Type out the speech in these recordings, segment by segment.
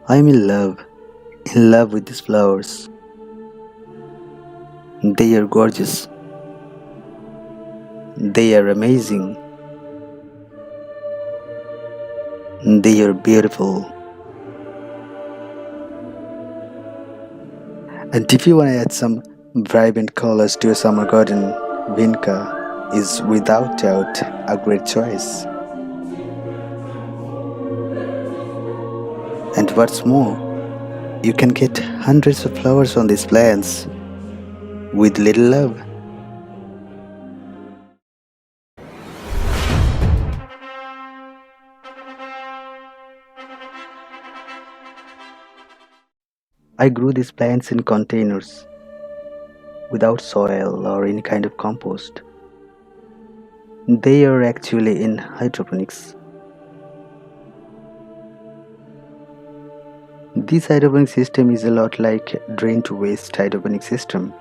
I'm in love with these flowers. They are gorgeous, they are amazing, they are beautiful. And if you want to add some vibrant colors to your summer garden, Vinca is without doubt a great choice. And what's more, you can get hundreds of flowers on these plants with little love. I grew these plants in containers without soil or any kind of compost. They are actually in hydroponics. This hydroponic system is a lot like drain to waste hydroponic system,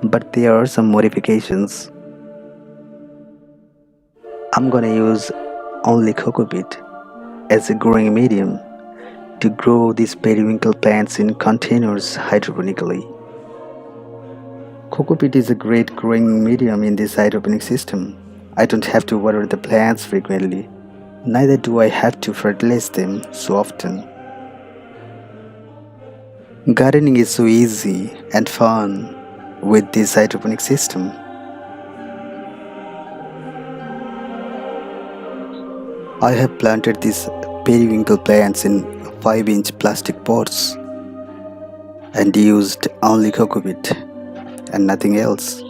but there are some modifications. I'm gonna use only coco peat as a growing medium to grow these periwinkle plants in containers hydroponically. Coco peat is a great growing medium in this hydroponic system. I don't have to water the plants frequently, neither do I have to fertilize them so often. Gardening is so easy and fun with this hydroponic system. I have planted these periwinkle plants in 5-inch plastic pots and used only coco peat and nothing else.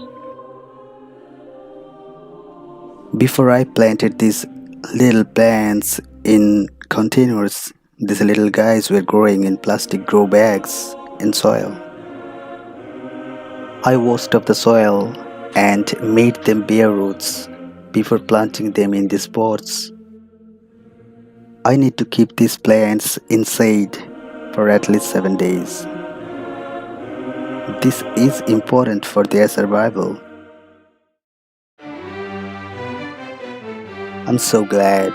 Before I planted these little plants in containers, these little guys were growing in plastic grow bags in soil. I washed up the soil and made them bear roots before planting them in these pots. I need to keep these plants inside for at least 7 days. This is important for their survival. I'm so glad,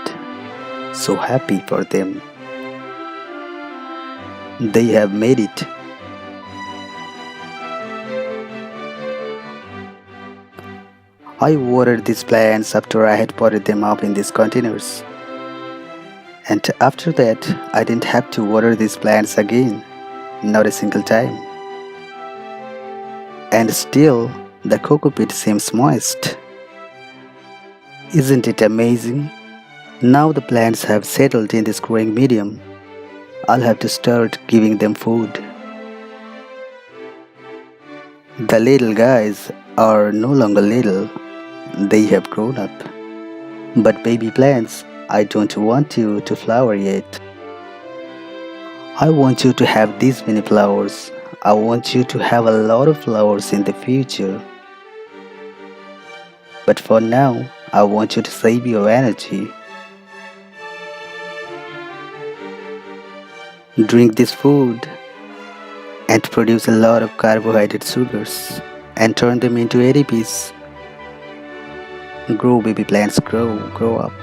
so happy for them. They have made it. I watered these plants after I had potted them up in these containers. And after that, I didn't have to water these plants again, not a single time. And still, the coco peat seems moist. Isn't it amazing? Now the plants have settled in this growing medium. I'll have to start giving them food. The little guys are no longer little, they have grown up. But baby plants, I don't want you to flower yet. I want you to have these many flowers. I want you to have a lot of flowers in the future. But for now, I want you to save your energy. Drink this food and produce a lot of carbohydrate sugars and turn them into ADPs. Grow, baby plants, grow up.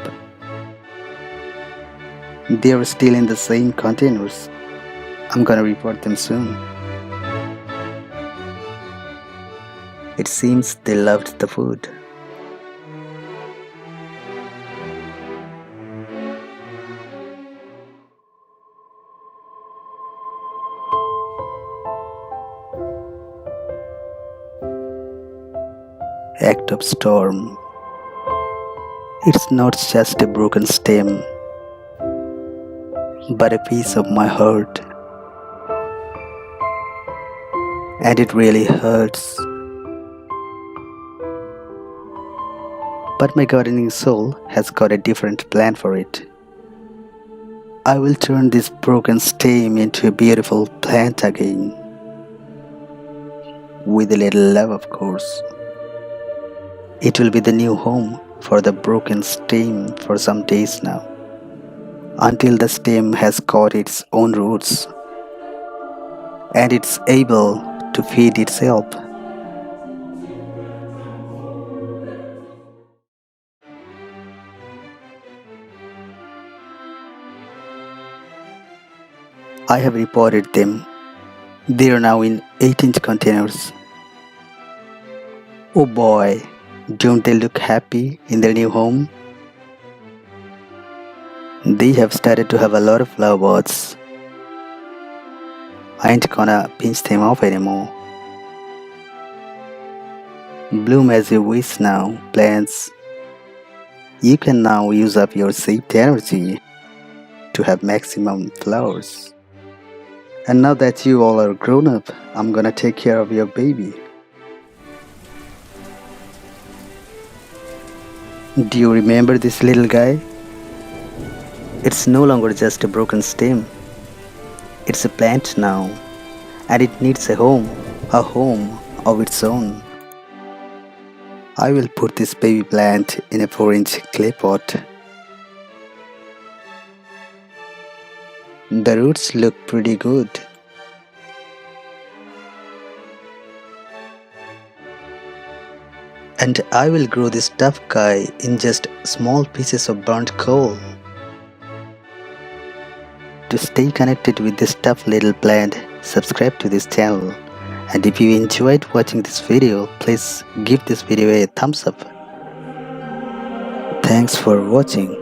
They are still in the same containers. I'm gonna report them soon. It seems they loved the food. Act of storm. It's not just a broken stem, but a piece of my heart. And it really hurts. But my gardening soul has got a different plan for it. I will turn this broken stem into a beautiful plant again. With a little love, of course. It will be the new home for the broken stem for some days now, until the stem has got its own roots and it's able to feed itself. I have repotted them. They are now in 8-inch containers. Oh boy, don't they look happy in their new home? They have started to have a lot of lovebirds. I ain't gonna pinch them off anymore. Bloom as you wish now, plants. You can now use up your saved energy to have maximum flowers. And now that you all are grown up, I'm gonna take care of your baby. Do you remember this little guy? It's no longer just a broken stem. It's a plant now, and it needs a home of its own. I will put this baby plant in a 4-inch clay pot. The roots look pretty good. And I will grow this tough guy in just small pieces of burnt coal. To stay connected with this tough little plant, subscribe to this channel. And if you enjoyed watching this video, please give this video a thumbs up. Thanks for watching.